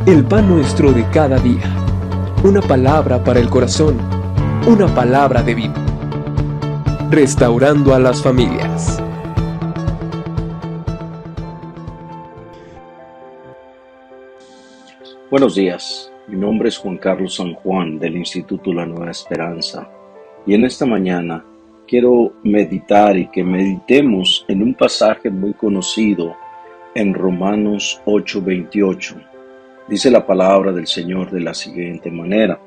El pan nuestro de cada día. Una palabra para el corazón. Una palabra de vida. Restaurando a las familias. Buenos días, mi nombre es Juan Carlos San Juan del Instituto La Nueva Esperanza y en esta mañana quiero meditar y que meditemos en un pasaje muy conocido en Romanos 8:28. Dice la palabra del Señor de la siguiente manera: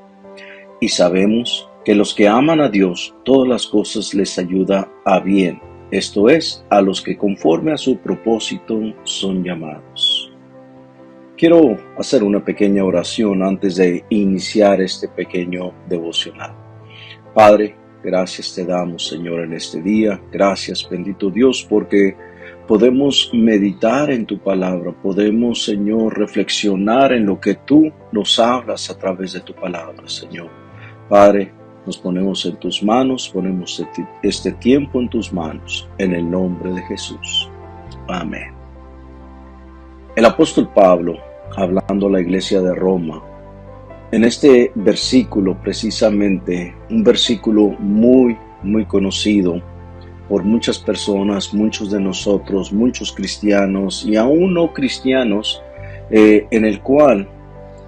y sabemos que los que aman a Dios, todas las cosas les ayuda a bien, esto es, a los que conforme a su propósito son llamados. Quiero hacer una pequeña oración antes de iniciar este pequeño devocional. Padre, gracias te damos, Señor, en este día. Gracias, bendito Dios, porque podemos meditar en tu palabra. Podemos, Señor, reflexionar en lo que tú nos hablas a través de tu palabra, Señor. Padre, nos ponemos en tus manos, ponemos este tiempo en tus manos, en el nombre de Jesús. Amén. El apóstol Pablo, hablando a la iglesia de Roma, en este versículo precisamente, un versículo muy conocido por muchas personas, muchos de nosotros, muchos cristianos y aún no cristianos, en el cual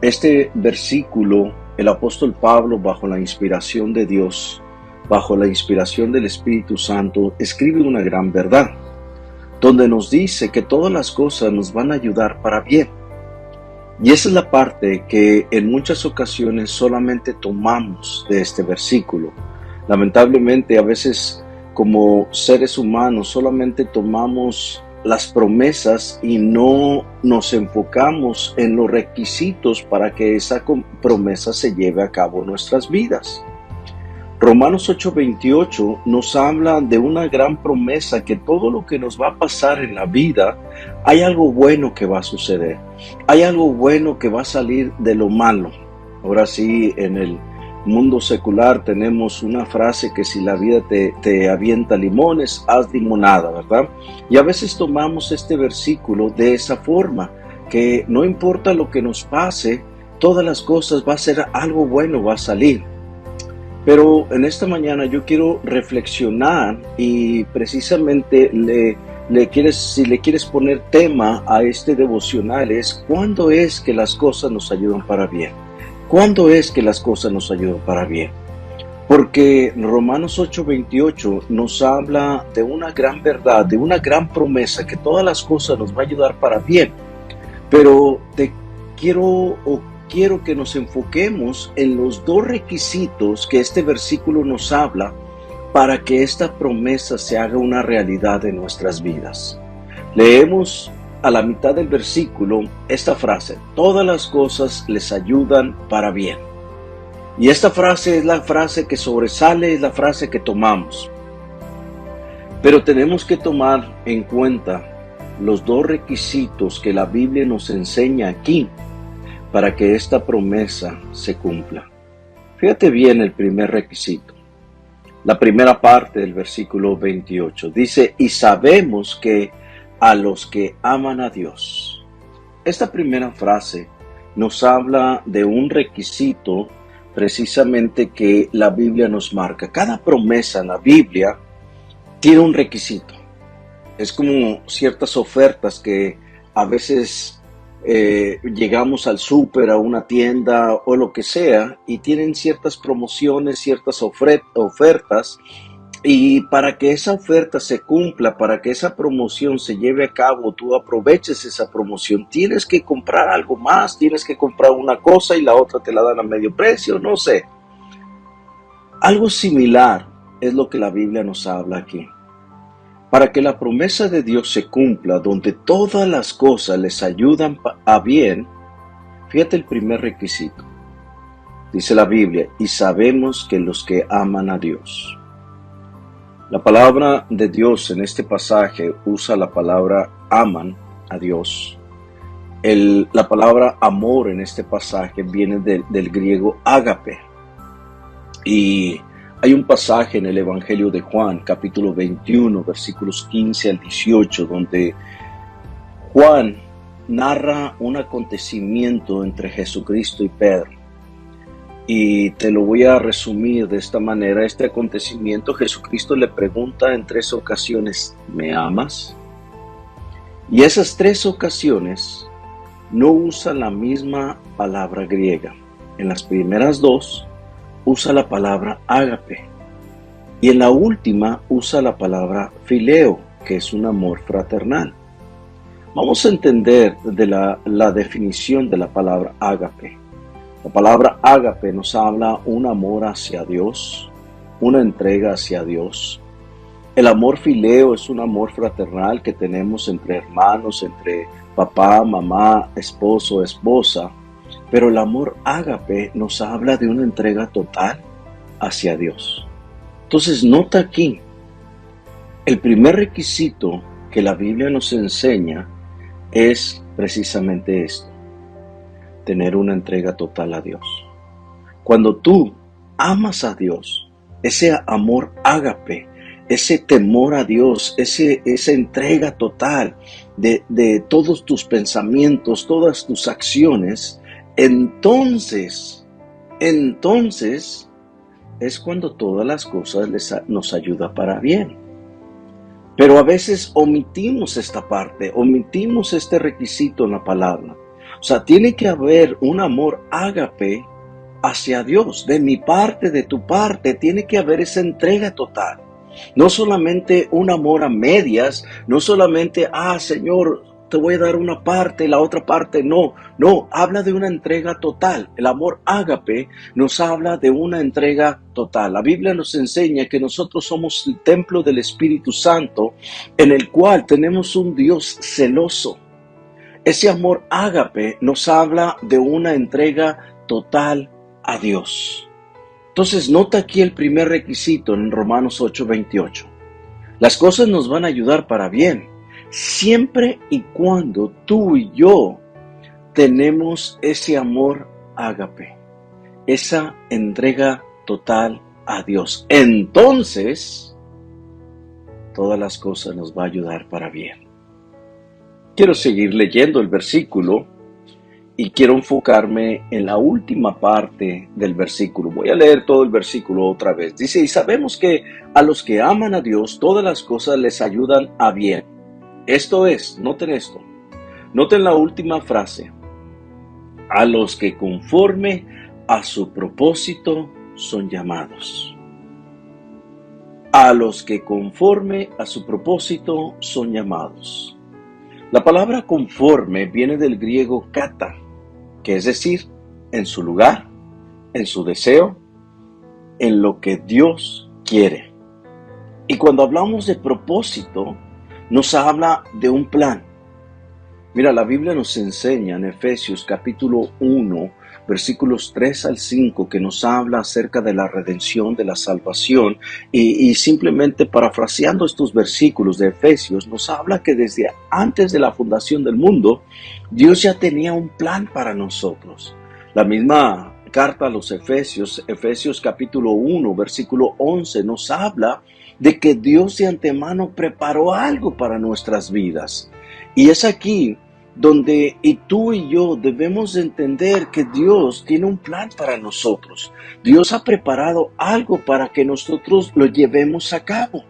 este versículo, el apóstol Pablo, bajo la inspiración de Dios, bajo la inspiración del Espíritu Santo, escribe una gran verdad, donde nos dice que todas las cosas nos van a ayudar para bien. Y esa es la parte que en muchas ocasiones solamente tomamos de este versículo. Lamentablemente, a veces como seres humanos solamente tomamos las promesas y no nos enfocamos en los requisitos para que esa promesa se lleve a cabo en nuestras vidas. Romanos 8:28 nos habla de una gran promesa, que todo lo que nos va a pasar en la vida, hay algo bueno que va a suceder. Hay algo bueno que va a salir de lo malo. Ahora sí, en el mundo secular tenemos una frase que si la vida te avienta limones, haz limonada, ¿verdad? Y a veces tomamos este versículo de esa forma, que no importa lo que nos pase, todas las cosas va a ser algo bueno, va a salir. Pero en esta mañana yo quiero reflexionar y precisamente si le quieres poner tema a este devocional es: ¿cuándo es que las cosas nos ayudan para bien? ¿Cuándo es que las cosas nos ayudan para bien? Porque Romanos 8:28 nos habla de una gran verdad, de una gran promesa, que todas las cosas nos va a ayudar para bien. Pero quiero que nos enfoquemos en los dos requisitos que este versículo nos habla para que esta promesa se haga una realidad en nuestras vidas. Leemos a la mitad del versículo esta frase: todas las cosas les ayudan para bien. Y esta frase es la frase que sobresale, es la frase que tomamos. Pero tenemos que tomar en cuenta los dos requisitos que la Biblia nos enseña aquí para que esta promesa se cumpla. Fíjate bien el primer requisito. La primera parte del versículo 28 dice: y sabemos que a los que aman a Dios. Esta primera frase nos habla de un requisito precisamente que la Biblia nos marca. Cada promesa en la Biblia tiene un requisito. Es como ciertas ofertas que a veces llegamos al súper, a una tienda o lo que sea, y tienen ciertas promociones, ciertas ofertas, y para que esa oferta se cumpla, para que esa promoción se lleve a cabo, tú aproveches esa promoción, tienes que comprar algo más, tienes que comprar una cosa y la otra te la dan a medio precio, no sé. Algo similar es lo que la Biblia nos habla aquí. Para que la promesa de Dios se cumpla, donde todas las cosas les ayudan a bien, fíjate el primer requisito. Dice la Biblia: y sabemos que los que aman a Dios. La palabra de Dios en este pasaje usa la palabra aman a Dios. La palabra amor en este pasaje viene del griego ágape. Y hay un pasaje en el Evangelio de Juan, capítulo 21, versículos 15 al 18, donde Juan narra un acontecimiento entre Jesucristo y Pedro. Y te lo voy a resumir de esta manera. Este acontecimiento, Jesucristo le pregunta en 3 ocasiones, ¿me amas? Y esas 3 ocasiones no usa la misma palabra griega. En las primeras 2 usa la palabra ágape. Y en la última usa la palabra fileo, que es un amor fraternal. Vamos a entender de la definición de la palabra ágape. La palabra ágape nos habla un amor hacia Dios, una entrega hacia Dios. El amor fileo es un amor fraternal que tenemos entre hermanos, entre papá, mamá, esposo, esposa. Pero el amor ágape nos habla de una entrega total hacia Dios. Entonces, nota aquí, el primer requisito que la Biblia nos enseña es precisamente esto: tener una entrega total a Dios. Cuando tú amas a Dios, ese amor ágape, ese temor a Dios, esa entrega total de todos tus pensamientos, todas tus acciones, entonces es cuando todas las cosas nos ayuda para bien. Pero a veces omitimos esta parte, omitimos este requisito en la palabra. O sea, tiene que haber un amor ágape hacia Dios. De mi parte, de tu parte, tiene que haber esa entrega total. No solamente un amor a medias, no solamente, Señor, te voy a dar una parte, la otra parte no. No, habla de una entrega total. El amor ágape nos habla de una entrega total. La Biblia nos enseña que nosotros somos el templo del Espíritu Santo, en el cual tenemos un Dios celoso. Ese amor ágape nos habla de una entrega total a Dios. Entonces, nota aquí el primer requisito en Romanos 8:28. Las cosas nos van a ayudar para bien, siempre y cuando tú y yo tenemos ese amor ágape, esa entrega total a Dios. Entonces, todas las cosas nos van a ayudar para bien. Quiero seguir leyendo el versículo y quiero enfocarme en la última parte del versículo. Voy a leer todo el versículo otra vez. Dice, y sabemos que a los que aman a Dios, todas las cosas les ayudan a bien. Esto es, noten esto. Noten la última frase. A los que conforme a su propósito son llamados. A los que conforme a su propósito son llamados. La palabra conforme viene del griego kata, que es decir, en su lugar, en su deseo, en lo que Dios quiere. Y cuando hablamos de propósito, nos habla de un plan. Mira, la Biblia nos enseña en Efesios capítulo 1, versículos 3 al 5, que nos habla acerca de la redención, de la salvación, y simplemente parafraseando estos versículos de Efesios, nos habla que desde antes de la fundación del mundo, Dios ya tenía un plan para nosotros. La misma carta a los Efesios, Efesios capítulo 1, versículo 11, nos habla de que Dios de antemano preparó algo para nuestras vidas. Y es aquí donde tú y yo debemos entender que Dios tiene un plan para nosotros. Dios ha preparado algo para que nosotros lo llevemos a cabo.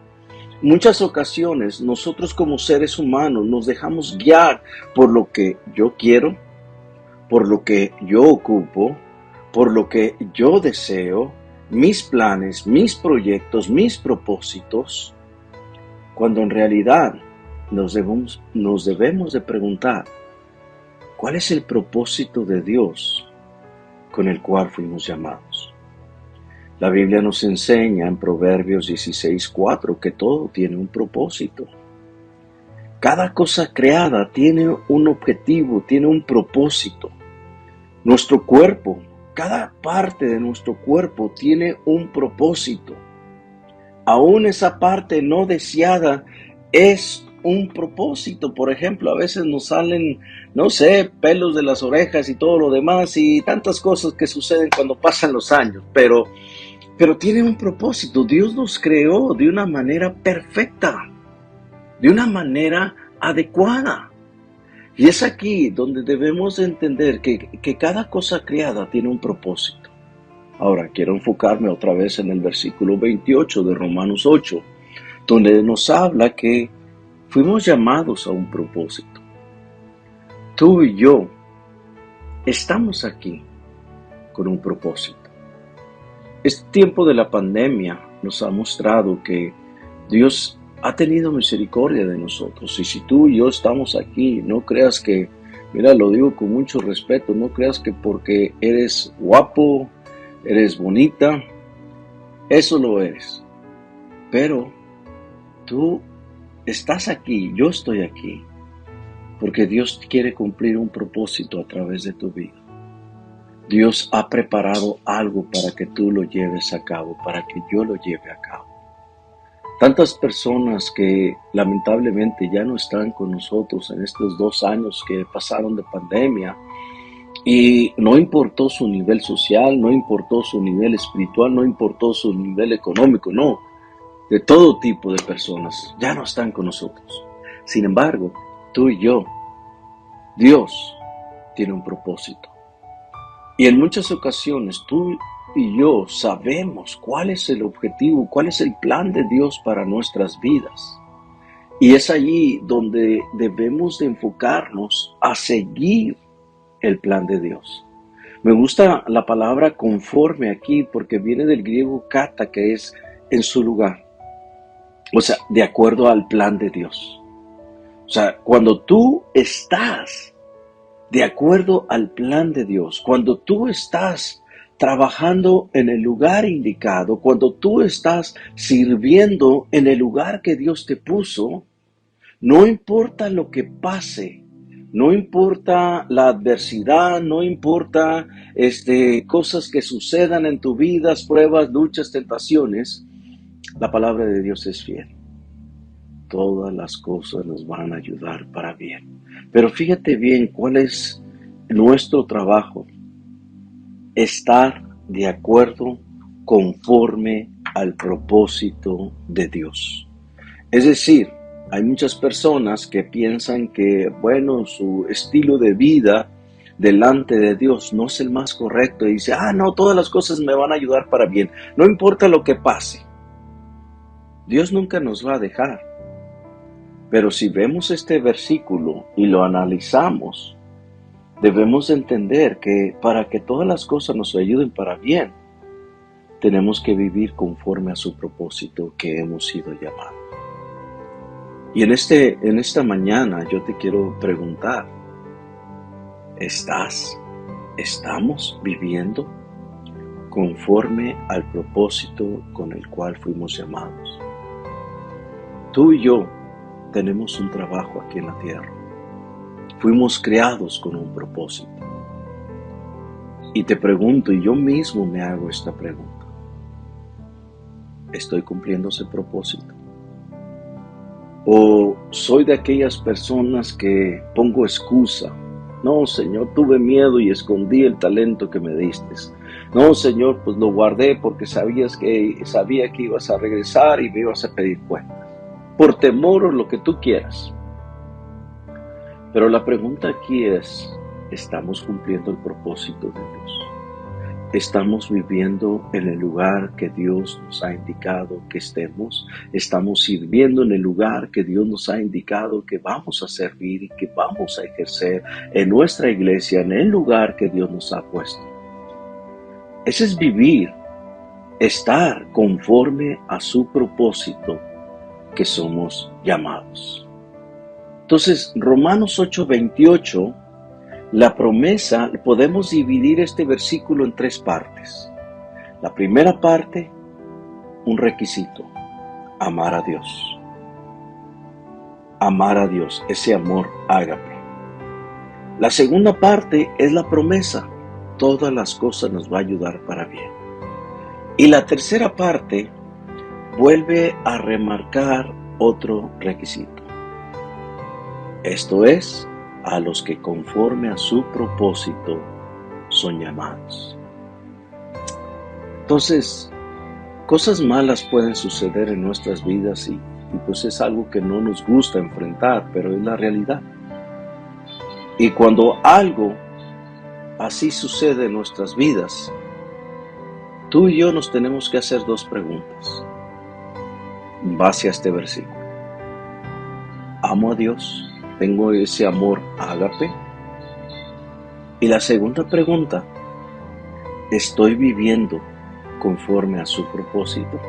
Muchas ocasiones nosotros como seres humanos nos dejamos guiar por lo que yo quiero, por lo que yo ocupo, por lo que yo deseo, mis planes, mis proyectos, mis propósitos, cuando en realidad nos debemos de preguntar, ¿cuál es el propósito de Dios con el cual fuimos llamados? La Biblia nos enseña en Proverbios 16:4 que todo tiene un propósito. Cada cosa creada tiene un objetivo, tiene un propósito. Nuestro cuerpo, cada parte de nuestro cuerpo tiene un propósito. Aún esa parte no deseada es un propósito. Por ejemplo, a veces nos salen, pelos de las orejas y todo lo demás y tantas cosas que suceden cuando pasan los años, pero tiene un propósito. Dios nos creó de una manera perfecta, de una manera adecuada. Y es aquí donde debemos de entender que cada cosa creada tiene un propósito. Ahora, quiero enfocarme otra vez en el versículo 28 de Romanos 8, donde nos habla que fuimos llamados a un propósito. Tú y yo estamos aquí con un propósito. Este tiempo de la pandemia nos ha mostrado que Dios ha tenido misericordia de nosotros. Y si tú y yo estamos aquí, no creas que, mira, lo digo con mucho respeto, no creas que porque eres guapo, eres bonita, eso lo eres. Pero tú estás aquí, yo estoy aquí, porque Dios quiere cumplir un propósito a través de tu vida. Dios ha preparado algo para que tú lo lleves a cabo, para que yo lo lleve a cabo. Tantas personas que lamentablemente ya no están con nosotros en estos 2 años que pasaron de pandemia, y no importó su nivel social, no importó su nivel espiritual, no importó su nivel económico, no, de todo tipo de personas ya no están con nosotros. Sin embargo, tú y yo, Dios tiene un propósito. Y en muchas ocasiones tú y yo sabemos cuál es el objetivo, cuál es el plan de Dios para nuestras vidas. Y es allí donde debemos de enfocarnos a seguir el plan de Dios. Me gusta la palabra conforme aquí porque viene del griego kata, que es en su lugar. O sea, de acuerdo al plan de Dios. O sea, cuando tú estás de acuerdo al plan de Dios, cuando tú estás trabajando en el lugar indicado, cuando tú estás sirviendo en el lugar que Dios te puso, no importa lo que pase, no importa la adversidad, no importa cosas que sucedan en tu vida, pruebas, luchas, tentaciones, la palabra de Dios es fiel. Todas las cosas nos van a ayudar para bien. Pero fíjate bien cuál es nuestro trabajo. Estar de acuerdo conforme al propósito de Dios. Es decir, hay muchas personas que piensan que, bueno, su estilo de vida delante de Dios no es el más correcto y dice, no, todas las cosas me van a ayudar para bien. No importa lo que pase. Dios nunca nos va a dejar. Pero si vemos este versículo y lo analizamos, debemos entender que para que todas las cosas nos ayuden para bien, tenemos que vivir conforme a su propósito que hemos sido llamados. Y en esta mañana yo te quiero preguntar, ¿estamos viviendo conforme al propósito con el cual fuimos llamados? Tú y yo tenemos un trabajo aquí en la tierra. Fuimos creados con un propósito. Y te pregunto, y yo mismo me hago esta pregunta, ¿estoy cumpliendo ese propósito? ¿O soy de aquellas personas que pongo excusa? No, Señor, tuve miedo y escondí el talento que me diste. No, Señor, pues lo guardé porque sabía que ibas a regresar y me ibas a pedir cuentas. Por temor o lo que tú quieras. Pero la pregunta aquí es, ¿estamos cumpliendo el propósito de Dios? ¿Estamos viviendo en el lugar que Dios nos ha indicado que estemos? ¿Estamos sirviendo en el lugar que Dios nos ha indicado que vamos a servir y que vamos a ejercer en nuestra iglesia, en el lugar que Dios nos ha puesto? Ese es vivir, estar conforme a su propósito que somos llamados. Entonces, Romanos 8:28, la promesa, podemos dividir este versículo en 3 partes. La primera parte, un requisito, amar a Dios. Amar a Dios, ese amor ágape. La segunda parte es la promesa, todas las cosas nos va a ayudar para bien. Y la tercera parte vuelve a remarcar otro requisito. Esto es, a los que conforme a su propósito son llamados. Entonces, cosas malas pueden suceder en nuestras vidas y pues es algo que no nos gusta enfrentar, pero es la realidad. Y cuando algo así sucede en nuestras vidas, tú y yo nos tenemos que hacer dos preguntas en base a este versículo. ¿Amo a Dios? ¿Tengo ese amor ágape? Y la segunda pregunta, ¿estoy viviendo conforme a su propósito?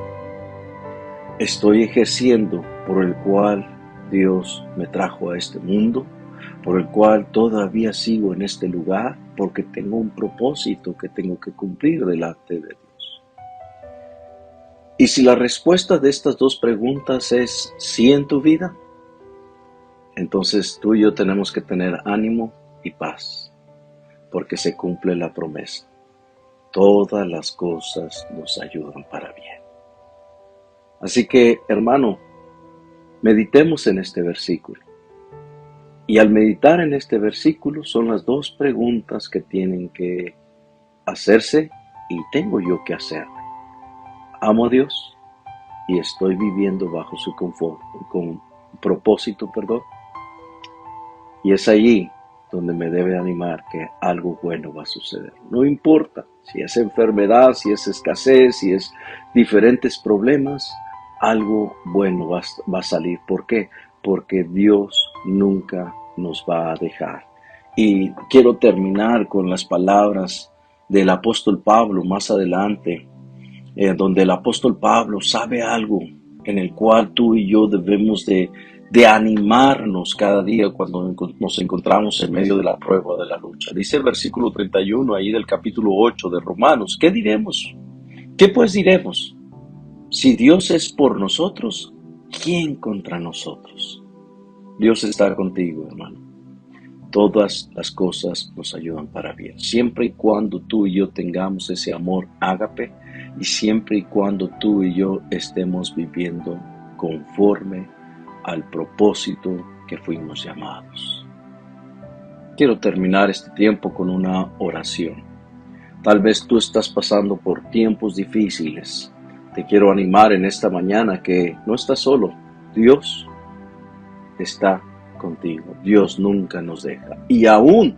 ¿Estoy ejerciendo por el cual Dios me trajo a este mundo? ¿Por el cual todavía sigo en este lugar? Porque tengo un propósito que tengo que cumplir delante de Dios. Y si la respuesta de estas dos preguntas es sí en tu vida, entonces tú y yo tenemos que tener ánimo y paz, porque se cumple la promesa. Todas las cosas nos ayudan para bien. Así que, hermano, meditemos en este versículo. Y al meditar en este versículo son las dos preguntas que tienen que hacerse y tengo yo que hacerme. ¿Amo a Dios y estoy viviendo bajo su propósito? Y es allí donde me debe animar que algo bueno va a suceder. No importa si es enfermedad, si es escasez, si es diferentes problemas, algo bueno va a salir. ¿Por qué? Porque Dios nunca nos va a dejar. Y quiero terminar con las palabras del apóstol Pablo más adelante, donde el apóstol Pablo sabe algo en el cual tú y yo debemos de animarnos cada día cuando nos encontramos en medio de la prueba, de la lucha. Dice el versículo 31 ahí del capítulo 8 de Romanos, ¿qué diremos? ¿Qué pues diremos? Si Dios es por nosotros, ¿quién contra nosotros? Dios está contigo, hermano. Todas las cosas nos ayudan para bien, siempre y cuando tú y yo tengamos ese amor ágape y siempre y cuando tú y yo estemos viviendo conforme al propósito que fuimos llamados. Quiero terminar este tiempo con una oración. Tal vez tú estás pasando por tiempos difíciles. Te quiero animar en esta mañana que no estás solo. Dios está contigo. Dios nunca nos deja. Y aún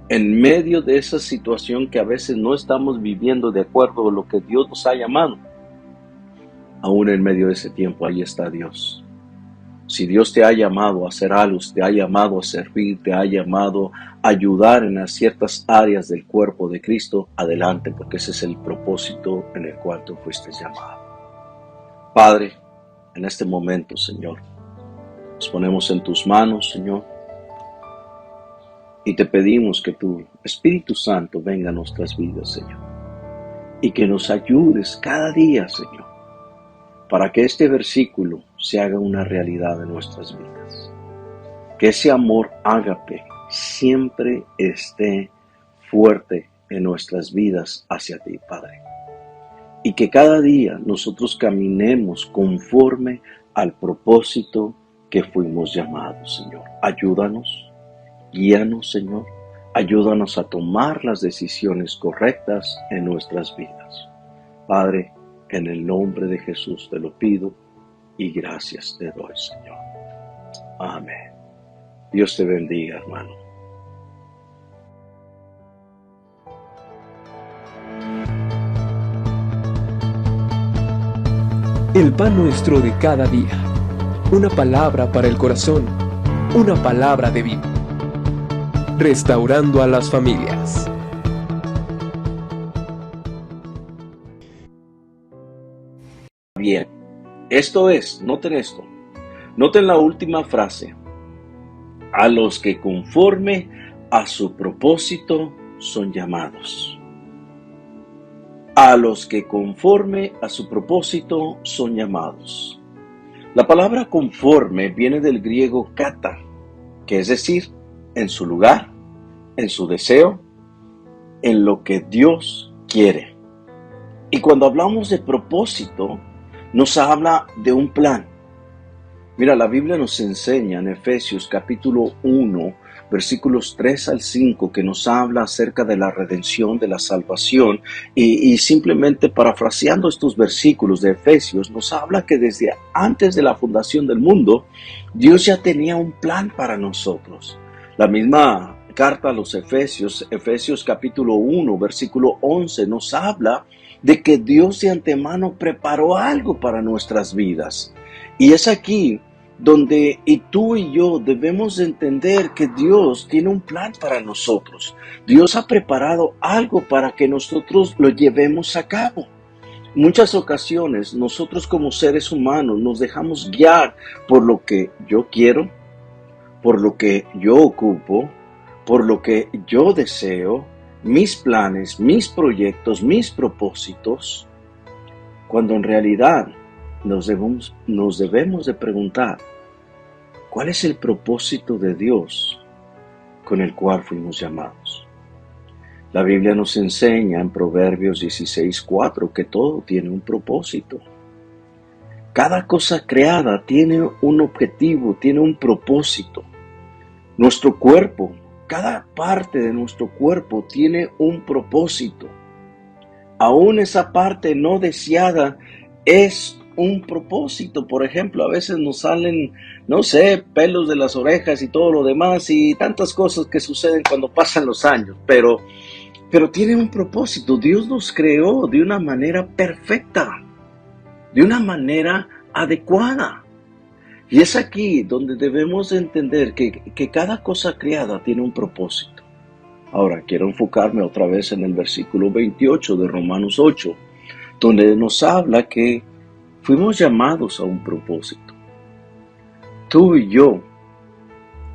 en medio de esa situación que a veces no estamos viviendo de acuerdo a lo que Dios nos ha llamado, aún en medio de ese tiempo, ahí está Dios. Si Dios te ha llamado a hacer algo, te ha llamado a servir, te ha llamado a ayudar en ciertas áreas del cuerpo de Cristo, adelante, porque ese es el propósito en el cual tú fuiste llamado. Padre, en este momento, Señor, nos ponemos en tus manos, Señor, y te pedimos que tu Espíritu Santo venga a nuestras vidas, Señor, y que nos ayudes cada día, Señor, para que este versículo se haga una realidad en nuestras vidas. Que ese amor ágape siempre esté fuerte en nuestras vidas hacia ti, Padre. Y que cada día nosotros caminemos conforme al propósito que fuimos llamados, Señor. Ayúdanos, guíanos, Señor. Ayúdanos a tomar las decisiones correctas en nuestras vidas. Padre, en el nombre de Jesús te lo pido y gracias te doy, Señor. Amén. Dios te bendiga, hermano. El pan nuestro de cada día. Una palabra para el corazón. Una palabra de vida. Restaurando a las familias. Bien, esto es, noten esto. Noten la última frase. A los que conforme a su propósito son llamados. A los que conforme a su propósito son llamados. La palabra conforme viene del griego kata, que es decir, en su lugar, en su deseo, en lo que Dios quiere. Y cuando hablamos de propósito, nos habla de un plan. Mira, la Biblia nos enseña en Efesios capítulo 1, versículos 3 al 5, que nos habla acerca de la redención, de la salvación, y simplemente parafraseando estos versículos de Efesios, nos habla que desde antes de la fundación del mundo, Dios ya tenía un plan para nosotros. La misma carta a los Efesios, Efesios capítulo 1, versículo 11, nos habla de que Dios de antemano preparó algo para nuestras vidas. Y es aquí donde tú y yo debemos de entender que Dios tiene un plan para nosotros. Dios ha preparado algo para que nosotros lo llevemos a cabo. Muchas ocasiones nosotros como seres humanos nos dejamos guiar por lo que yo quiero, por lo que yo ocupo, por lo que yo deseo, mis planes, mis proyectos, mis propósitos, cuando en realidad nos debemos de preguntar, ¿cuál es el propósito de Dios con el cual fuimos llamados? La Biblia nos enseña en Proverbios 16:4 que todo tiene un propósito. Cada cosa creada tiene un objetivo, tiene un propósito. Nuestro cuerpo, cada parte de nuestro cuerpo tiene un propósito. Aún esa parte no deseada es un propósito. Por ejemplo, a veces nos salen, no sé, pelos de las orejas y todo lo demás y tantas cosas que suceden cuando pasan los años, pero tiene un propósito. Dios nos creó de una manera perfecta, de una manera adecuada. Y es aquí donde debemos entender que cada cosa creada tiene un propósito. Ahora, quiero enfocarme otra vez en el versículo 28 de Romanos 8, donde nos habla que fuimos llamados a un propósito. Tú y yo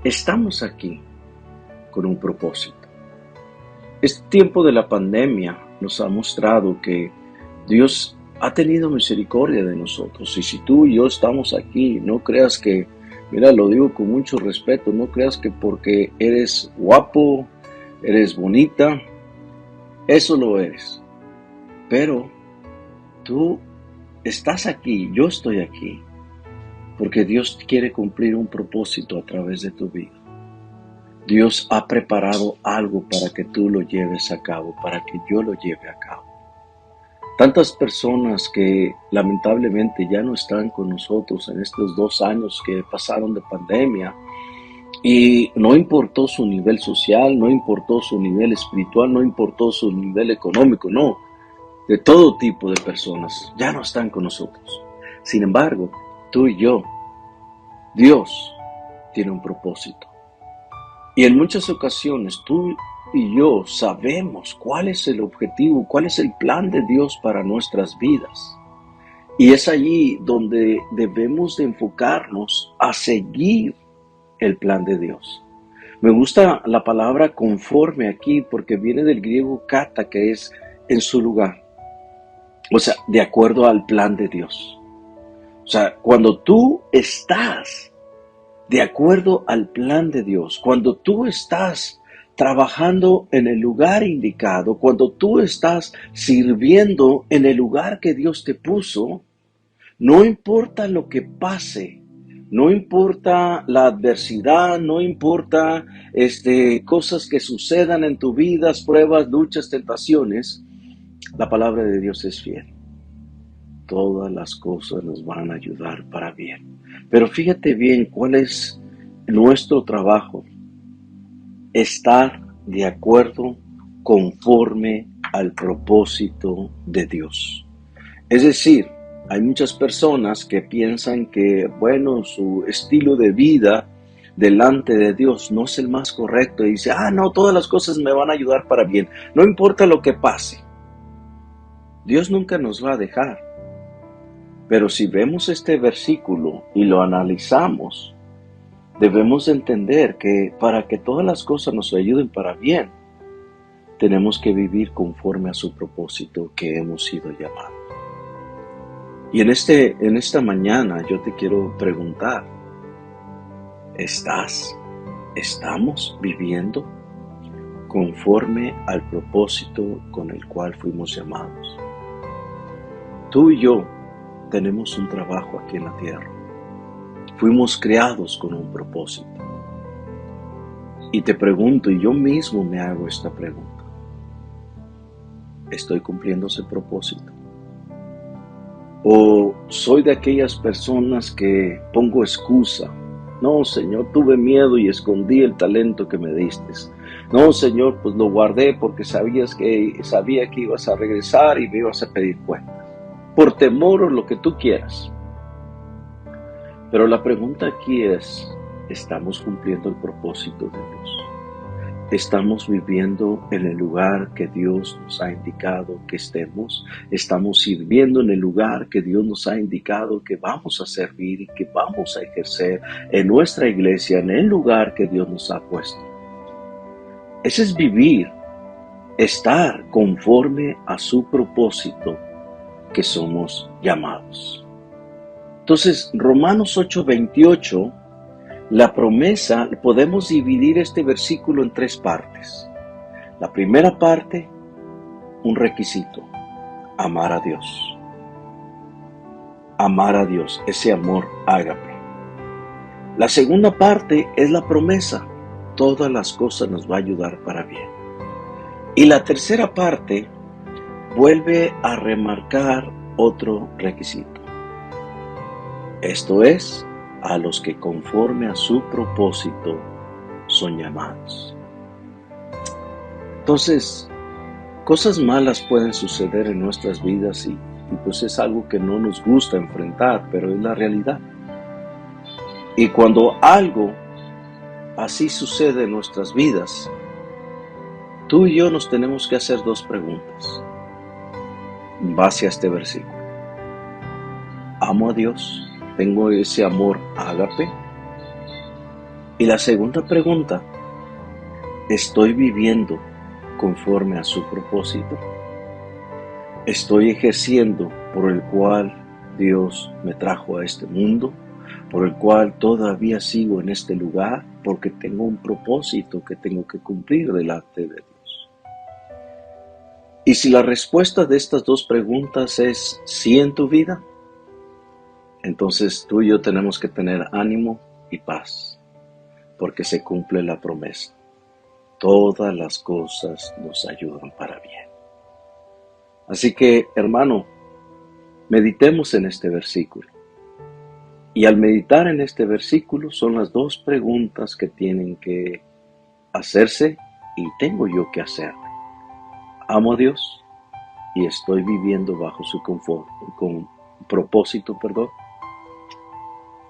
estamos aquí con un propósito. Este tiempo de la pandemia nos ha mostrado que Dios ha tenido misericordia de nosotros. Y si tú y yo estamos aquí, no creas que, mira, lo digo con mucho respeto, no creas que porque eres guapo, eres bonita, eso lo eres. Pero tú estás aquí, yo estoy aquí, porque Dios quiere cumplir un propósito a través de tu vida. Dios ha preparado algo para que tú lo lleves a cabo, para que yo lo lleve a cabo. Tantas personas que lamentablemente ya no están con nosotros en estos 2 años que pasaron de pandemia, y no importó su nivel social, no importó su nivel espiritual, no importó su nivel económico, no, de todo tipo de personas ya no están con nosotros. Sin embargo, tú y yo, Dios tiene un propósito. Y en muchas ocasiones tú y yo sabemos cuál es el objetivo, cuál es el plan de Dios para nuestras vidas. Y es allí donde debemos de enfocarnos a seguir el plan de Dios. Me gusta la palabra conforme aquí porque viene del griego kata, que es en su lugar. O sea, de acuerdo al plan de Dios. O sea, cuando tú estás de acuerdo al plan de Dios, cuando tú estás trabajando en el lugar indicado, cuando tú estás sirviendo en el lugar que Dios te puso, no importa lo que pase, no importa la adversidad, no importa cosas que sucedan en tu vida, pruebas, luchas, tentaciones, la palabra de Dios es fiel. Todas las cosas nos van a ayudar para bien. Pero fíjate bien cuál es nuestro trabajo. Estar de acuerdo conforme al propósito de Dios. Es decir, hay muchas personas que piensan que, bueno, su estilo de vida delante de Dios no es el más correcto y dice, no, todas las cosas me van a ayudar para bien, no importa lo que pase. Dios nunca nos va a dejar. Pero si vemos este versículo y lo analizamos, debemos entender que para que todas las cosas nos ayuden para bien, tenemos que vivir conforme a su propósito que hemos sido llamados. Y en esta mañana yo te quiero preguntar, ¿estamos viviendo conforme al propósito con el cual fuimos llamados? Tú y yo tenemos un trabajo aquí en la tierra. Fuimos creados con un propósito. Y te pregunto, y yo mismo me hago esta pregunta, ¿estoy cumpliendo ese propósito? ¿O soy de aquellas personas que pongo excusa No, Señor, tuve miedo y escondí el talento que me diste. No, Señor, pues lo guardé porque sabía que ibas a regresar y me ibas a pedir cuentas. Por temor o lo que tú quieras. Pero la pregunta aquí es, ¿estamos cumpliendo el propósito de Dios? ¿Estamos viviendo en el lugar que Dios nos ha indicado que estemos? ¿Estamos sirviendo en el lugar que Dios nos ha indicado que vamos a servir y que vamos a ejercer en nuestra iglesia, en el lugar que Dios nos ha puesto? Ese es vivir, estar conforme a su propósito que somos llamados. Entonces, Romanos 8:28, la promesa, podemos dividir este versículo en 3 partes. La primera parte, un requisito, amar a Dios. Amar a Dios, ese amor ágape. La segunda parte es la promesa, todas las cosas nos va a ayudar para bien. Y la tercera parte vuelve a remarcar otro requisito. Esto es, a los que conforme a su propósito son llamados. Entonces, cosas malas pueden suceder en nuestras vidas y pues es algo que no nos gusta enfrentar, pero es la realidad. Y cuando algo así sucede en nuestras vidas, tú y yo nos tenemos que hacer 2 preguntas en base a este versículo. ¿Amo a Dios? ¿Tengo ese amor ágape? Y la segunda pregunta, ¿estoy viviendo conforme a su propósito? ¿Estoy ejerciendo por el cual Dios me trajo a este mundo? ¿Por el cual todavía sigo en este lugar? Porque tengo un propósito que tengo que cumplir delante de Dios. Y si la respuesta de estas 2 preguntas es sí en tu vida, entonces tú y yo tenemos que tener ánimo y paz, porque se cumple la promesa. Todas las cosas nos ayudan para bien. Así que, hermano, meditemos en este versículo. Y al meditar en este versículo son las 2 preguntas que tienen que hacerse y tengo yo que hacerme. ¿Amo a Dios? Y estoy viviendo bajo su propósito.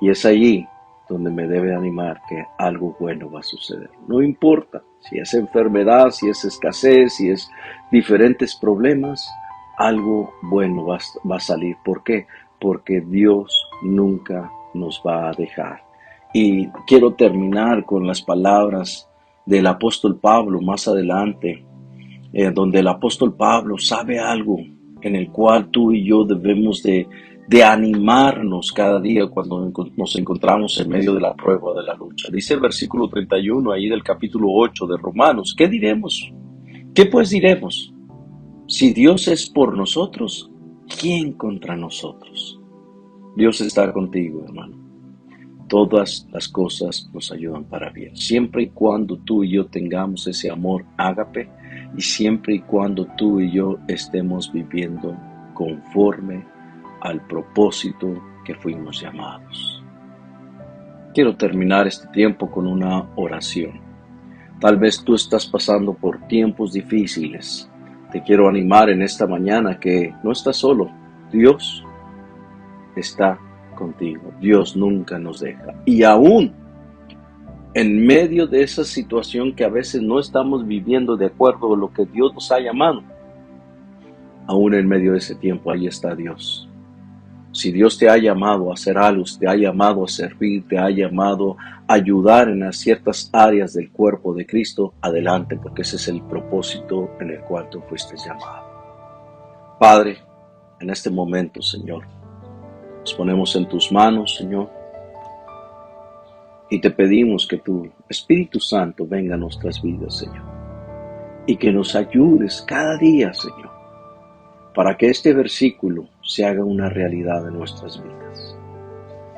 Y es allí donde me debe animar que algo bueno va a suceder. No importa si es enfermedad, si es escasez, si es diferentes problemas, algo bueno va a salir. ¿Por qué? Porque Dios nunca nos va a dejar. Y quiero terminar con las palabras del apóstol Pablo más adelante, donde el apóstol Pablo sabe algo en el cual tú y yo debemos de animarnos cada día cuando nos encontramos en medio de la prueba, de la lucha. Dice el versículo 31 ahí del capítulo 8 de Romanos, ¿qué diremos? ¿Qué pues diremos? Si Dios es por nosotros, ¿quién contra nosotros? Dios está contigo, hermano. Todas las cosas nos ayudan para bien, siempre y cuando tú y yo tengamos ese amor ágape y siempre y cuando tú y yo estemos viviendo conforme al propósito que fuimos llamados. Quiero terminar este tiempo con una oración. Tal vez tú estás pasando por tiempos difíciles. Te quiero animar en esta mañana que no estás solo. Dios está contigo. Dios nunca nos deja. Y aún en medio de esa situación que a veces no estamos viviendo de acuerdo a lo que Dios nos ha llamado, aún en medio de ese tiempo, ahí está Dios. Si Dios te ha llamado a hacer algo, te ha llamado a servir, te ha llamado a ayudar en ciertas áreas del cuerpo de Cristo, adelante, porque ese es el propósito en el cual tú fuiste llamado. Padre, en este momento, Señor, nos ponemos en tus manos, Señor, y te pedimos que tu Espíritu Santo venga a nuestras vidas, Señor, y que nos ayudes cada día, Señor, para que este versículo se haga una realidad en nuestras vidas.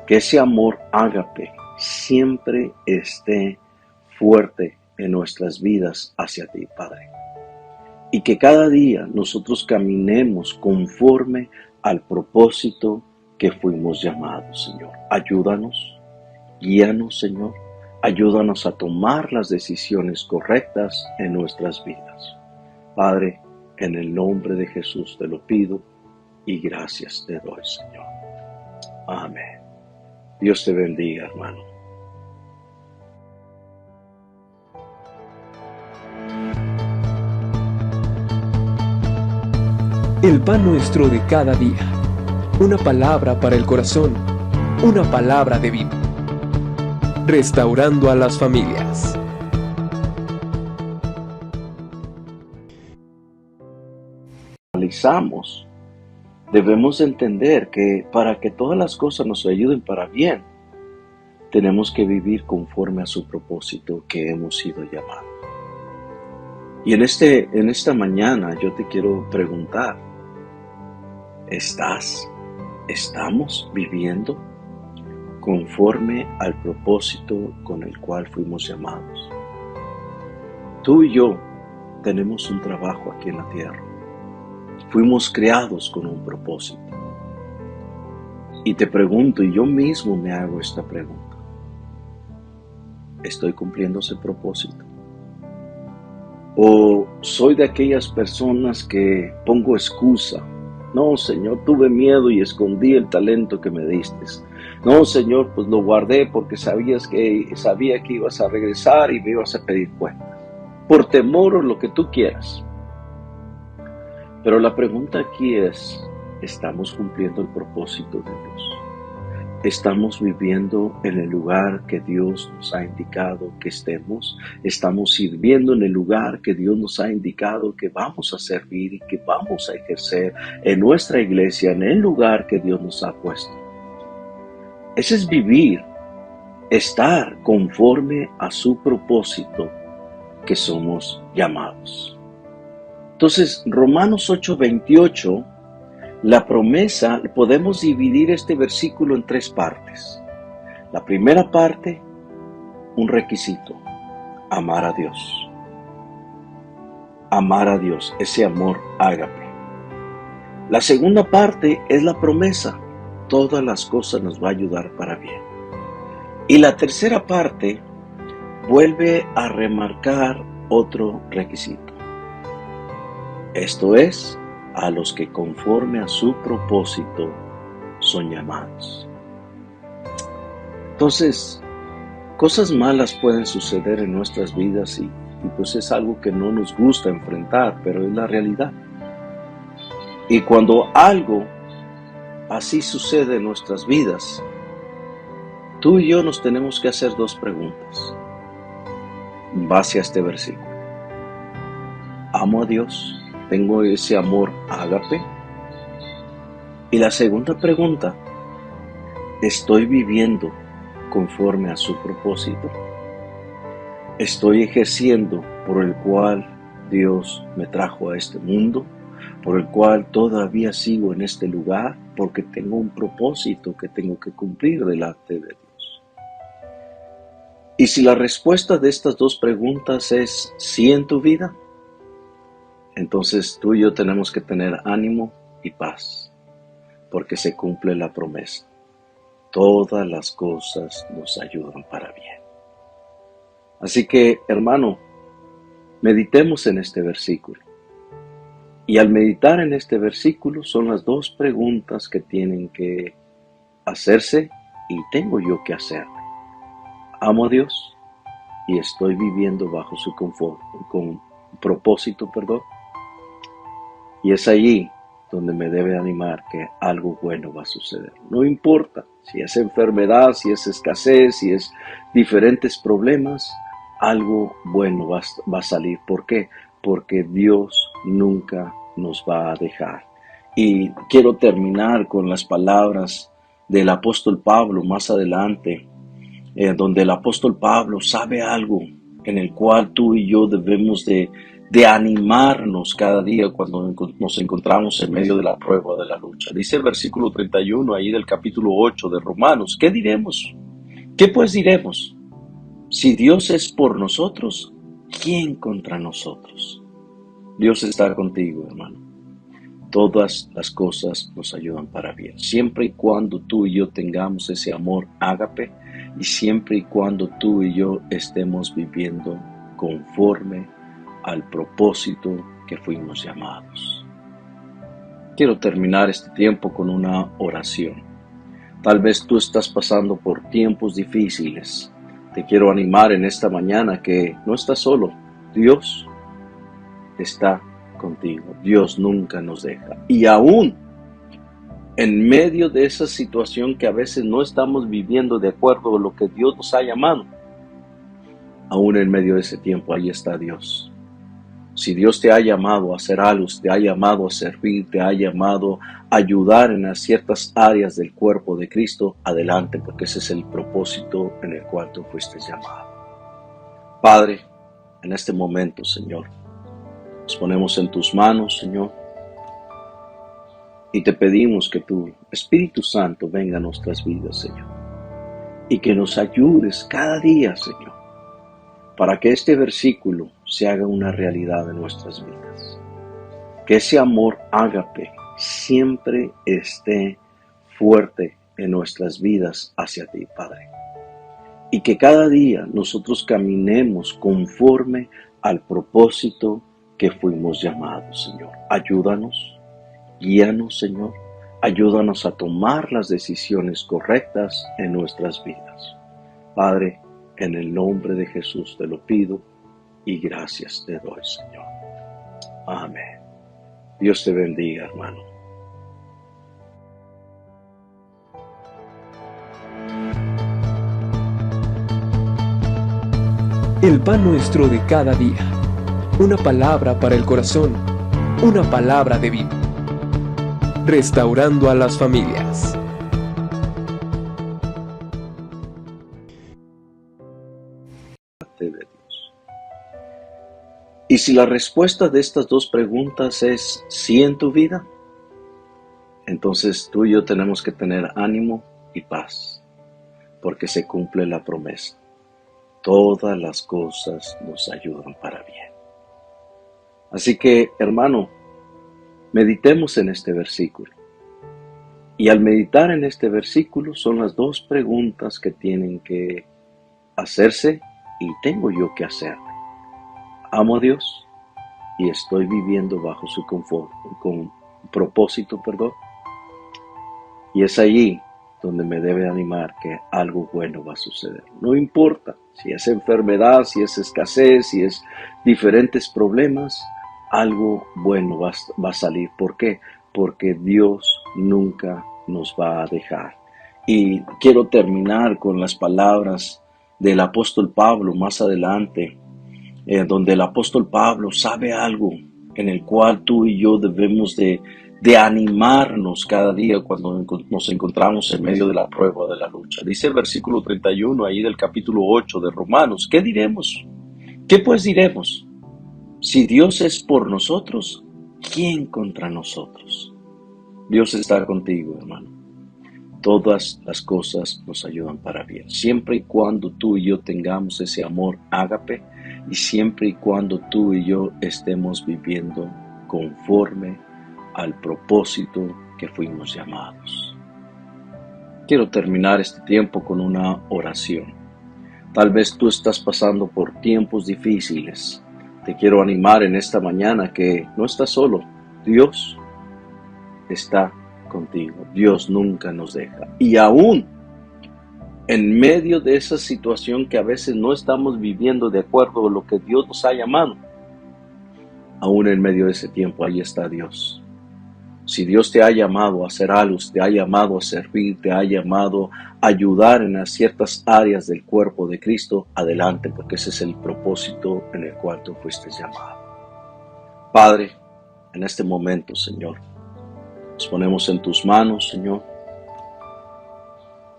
Que ese amor ágape siempre esté fuerte en nuestras vidas hacia ti, Padre. Y que cada día nosotros caminemos conforme al propósito que fuimos llamados, Señor. Ayúdanos Guíanos, Señor. Ayúdanos a tomar las decisiones correctas en nuestras vidas. Padre, en el nombre de Jesús te lo pido y gracias te doy, Señor. Amén. Dios te bendiga, hermano. El pan nuestro de cada día. Una palabra para el corazón. Una palabra de vida. Restaurando a las familias. Analizamos, debemos entender que para que todas las cosas nos ayuden para bien, tenemos que vivir conforme a su propósito que hemos sido llamados. Y en esta mañana yo te quiero preguntar, ¿estamos viviendo conforme al propósito con el cual fuimos llamados? Tú y yo tenemos un trabajo aquí en la tierra. Fuimos creados con un propósito. Y te pregunto, y yo mismo me hago esta pregunta: ¿estoy cumpliendo ese propósito? ¿O soy de aquellas personas que pongo excusa? No, Señor, tuve miedo y escondí el talento que me diste. No, Señor, pues lo guardé porque sabía que ibas a regresar y me ibas a pedir cuentas. Por temor o lo que tú quieras. Pero la pregunta aquí es, ¿estamos cumpliendo el propósito de Dios? ¿Estamos viviendo en el lugar que Dios nos ha indicado que estemos? ¿Estamos sirviendo en el lugar que Dios nos ha indicado que vamos a servir y que vamos a ejercer en nuestra iglesia, en el lugar que Dios nos ha puesto? Ese es vivir, estar conforme a su propósito que somos llamados. Entonces, Romanos 8:28, la promesa, podemos dividir este versículo en 3 partes. La primera parte, un requisito: amar a Dios. Amar a Dios, ese amor ágape. La segunda parte es la promesa: todas las cosas nos va a ayudar para bien. Y la tercera parte vuelve a remarcar otro requisito. Esto es, a los que conforme a su propósito son llamados. Entonces, cosas malas pueden suceder en nuestras vidas y pues es algo que no nos gusta enfrentar, pero es la realidad. Y cuando algo así sucede en nuestras vidas, tú y yo nos tenemos que hacer 2 preguntas en base a este versículo. ¿Amo a Dios? ¿Tengo ese amor ágape? Y la segunda pregunta, ¿estoy viviendo conforme a su propósito? ¿Estoy ejerciendo por el cual Dios me trajo a este mundo? ¿Por el cual todavía sigo en este lugar? Porque tengo un propósito que tengo que cumplir delante de Dios. Y si la respuesta de estas 2 preguntas es sí en tu vida, entonces tú y yo tenemos que tener ánimo y paz, porque se cumple la promesa. Todas las cosas nos ayudan para bien. Así que, hermano, meditemos en este versículo. Y al meditar en este versículo son las 2 preguntas que tienen que hacerse y tengo yo que hacerme. ¿Amo a Dios? ¿Y estoy viviendo bajo su propósito? Y es allí donde me debe animar que algo bueno va a suceder. No importa si es enfermedad, si es escasez, si es diferentes problemas, algo bueno va a salir. ¿Por qué? Porque Dios nunca nos va a dejar. Y quiero terminar con las palabras del apóstol Pablo más adelante, donde el apóstol Pablo sabe algo en el cual tú y yo debemos de animarnos cada día cuando nos encontramos en medio de la prueba, de la lucha. Dice el versículo 31 ahí del capítulo 8 de Romanos: ¿qué diremos? ¿Qué pues diremos? Si Dios es por nosotros, ¿quién contra nosotros? Dios está contigo, hermano. Todas las cosas nos ayudan para bien, siempre y cuando tú y yo tengamos ese amor ágape, y siempre y cuando tú y yo estemos viviendo conforme al propósito que fuimos llamados. Quiero terminar este tiempo con una oración. Tal vez tú estás pasando por tiempos difíciles. Te quiero animar en esta mañana que no estás solo. Dios está contigo. Dios nunca nos deja. Y aún en medio de esa situación que a veces no estamos viviendo de acuerdo a lo que Dios nos ha llamado, aún en medio de ese tiempo, ahí está Dios. Si Dios te ha llamado a hacer algo, te ha llamado a servir, te ha llamado a ayudar en ciertas áreas del cuerpo de Cristo, adelante, porque ese es el propósito en el cual tú fuiste llamado. Padre, en este momento, Señor, nos ponemos en tus manos, Señor, y te pedimos que tu Espíritu Santo venga a nuestras vidas, Señor, y que nos ayudes cada día, Señor, para que este versículo se haga una realidad en nuestras vidas. Que ese amor ágape siempre esté fuerte en nuestras vidas hacia ti, Padre. Y que cada día nosotros caminemos conforme al propósito que fuimos llamados, Señor. Ayúdanos, guíanos, Señor. Ayúdanos a tomar las decisiones correctas en nuestras vidas. Padre, en el nombre de Jesús te lo pido y gracias te doy, Señor. Amén. Dios te bendiga, hermano. El pan nuestro de cada día. Una palabra para el corazón. Una palabra de vida. Restaurando a las familias. De Dios. Y si la respuesta de estas dos preguntas es sí en tu vida, entonces tú y yo tenemos que tener ánimo y paz, porque se cumple la promesa. Todas las cosas nos ayudan para bien. Así que, hermano, meditemos en este versículo. Y al meditar en este versículo son las dos preguntas que tienen que hacerse y tengo yo que hacerme. ¿Amo a Dios y estoy viviendo bajo su propósito? Y es allí donde me debe animar que algo bueno va a suceder. No importa si es enfermedad, si es escasez, si es diferentes problemas, algo bueno va a salir. ¿Por qué? Porque Dios nunca nos va a dejar. Y quiero terminar con las palabras del apóstol Pablo más adelante, donde el apóstol Pablo sabe algo en el cual tú y yo debemos de animarnos cada día cuando nos encontramos en medio de la prueba, de la lucha. Dice el versículo 31 ahí del capítulo 8 de Romanos, ¿qué diremos? ¿Qué pues diremos? Si Dios es por nosotros, ¿quién contra nosotros? Dios está contigo, hermano. Todas las cosas nos ayudan para bien, siempre y cuando tú y yo tengamos ese amor ágape y siempre y cuando tú y yo estemos viviendo conforme al propósito que fuimos llamados. Quiero terminar este tiempo con una oración. Tal vez tú estás pasando por tiempos difíciles. Te quiero animar en esta mañana que no estás solo. Dios está contigo. Dios nunca nos deja. Y aún en medio de esa situación que a veces no estamos viviendo de acuerdo a lo que Dios nos ha llamado, aún en medio de ese tiempo, ahí está Dios. Si Dios te ha llamado a hacer algo, te ha llamado a servir, te ha llamado a ayudar en ciertas áreas del cuerpo de Cristo, adelante, porque ese es el propósito en el cual tú fuiste llamado. Padre, en este momento, Señor, nos ponemos en tus manos, Señor,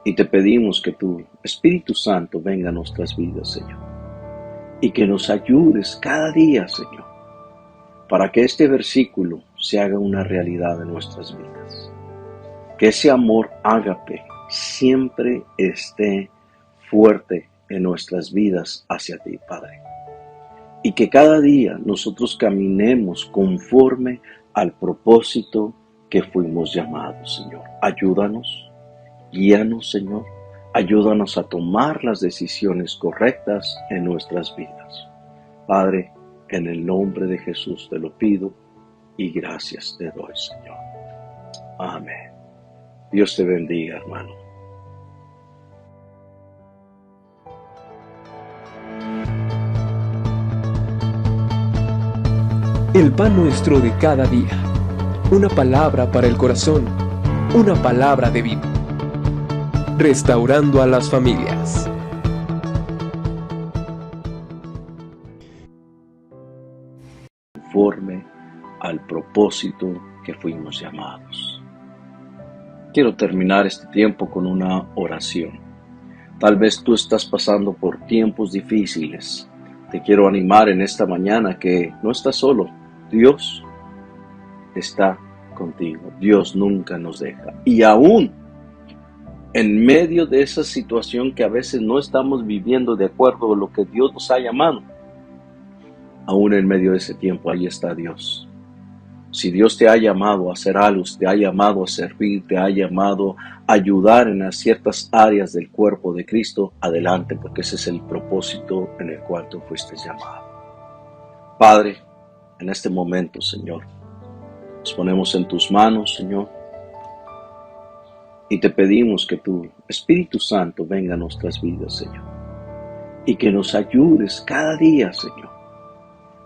y te pedimos que tu Espíritu Santo venga a nuestras vidas, Señor, y que nos ayudes cada día, Señor, para que este versículo se haga una realidad en nuestras vidas. Que ese amor ágape siempre esté fuerte en nuestras vidas hacia ti, Padre. Y que cada día nosotros caminemos conforme al propósito que fuimos llamados, Señor. Ayúdanos, guíanos, Señor. Ayúdanos a tomar las decisiones correctas en nuestras vidas. Padre, en el nombre de Jesús te lo pido y gracias te doy, Señor. Amén. Dios te bendiga, hermano. El pan nuestro de cada día. Una palabra para el corazón. Una palabra de vida. Restaurando a las familias. Conforme al propósito que fuimos llamados. Quiero terminar este tiempo con una oración. Tal vez tú estás pasando por tiempos difíciles. Te quiero animar en esta mañana que no estás solo. Dios está contigo. Dios nunca nos deja. Y aún en medio de esa situación que a veces no estamos viviendo de acuerdo a lo que Dios nos ha llamado, aún en medio de ese tiempo, ahí está Dios. Si Dios te ha llamado a hacer algo, te ha llamado a servir, te ha llamado a ayudar en las ciertas áreas del cuerpo de Cristo, adelante, porque ese es el propósito en el cual tú fuiste llamado. Padre, en este momento, Señor, nos ponemos en tus manos, Señor, y te pedimos que tu Espíritu Santo venga a nuestras vidas, Señor, y que nos ayudes cada día, Señor,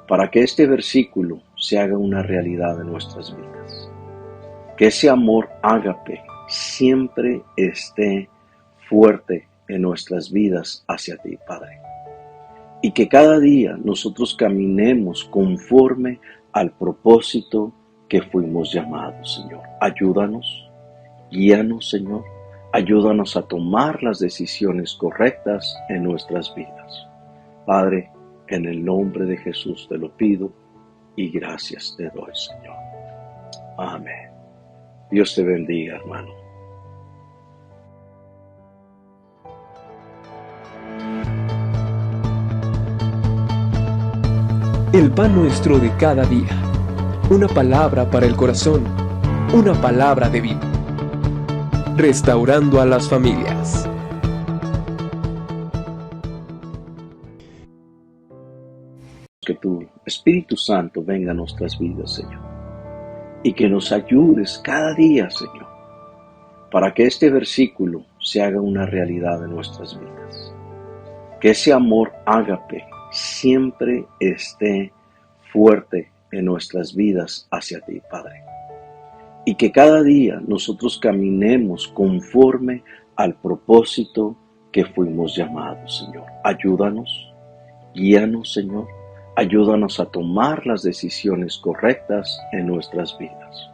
para que este versículo se haga una realidad en nuestras vidas. Que ese amor ágape siempre esté fuerte en nuestras vidas hacia ti, Padre. Y que cada día nosotros caminemos conforme al propósito que fuimos llamados, Señor. Ayúdanos, guíanos, Señor. Ayúdanos a tomar las decisiones correctas en nuestras vidas. Padre, en el nombre de Jesús te lo pido y gracias te doy, Señor. Amén. Dios te bendiga, hermano. El pan nuestro de cada día. Una palabra para el corazón. Una palabra de vida. Restaurando a las familias. Que tu Espíritu Santo venga a nuestras vidas, Señor, y que nos ayudes cada día, Señor, para que este versículo se haga una realidad en nuestras vidas. Que ese amor ágape siempre esté fuerte en nuestras vidas hacia ti, Padre. Y que cada día nosotros caminemos conforme al propósito que fuimos llamados, Señor. Ayúdanos, guíanos, Señor. Ayúdanos a tomar las decisiones correctas en nuestras vidas.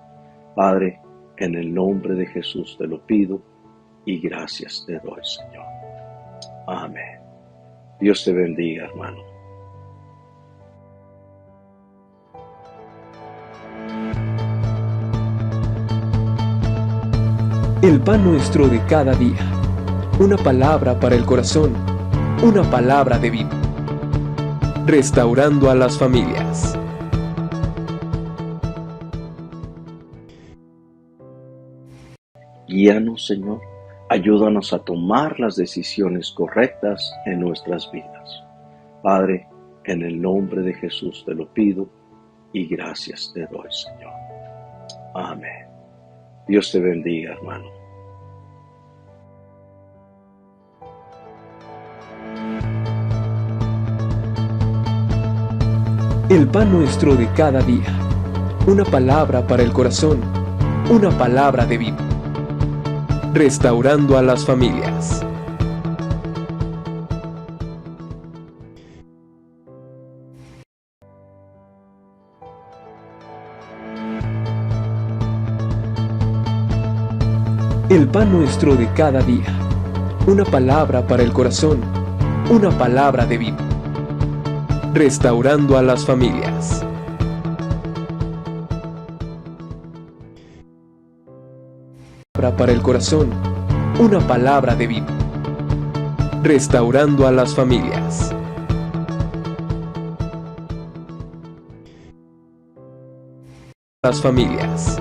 Padre, en el nombre de Jesús te lo pido y gracias te doy, Señor. Amén. Dios te bendiga, hermano. El pan nuestro de cada día. Una palabra para el corazón. Una palabra de vida. Restaurando a las familias. Guíanos, Señor. Ayúdanos a tomar las decisiones correctas en nuestras vidas. Padre, en el nombre de Jesús te lo pido y gracias te doy, Señor. Amén. Dios te bendiga, hermano. El pan nuestro de cada día. Una palabra para el corazón. Una palabra de vida. Restaurando a las familias. El pan nuestro de cada día. Una palabra para el corazón. Una palabra de vida. Restaurando a las familias. Para el corazón, una palabra de vida. Restaurando a las familias. Las familias.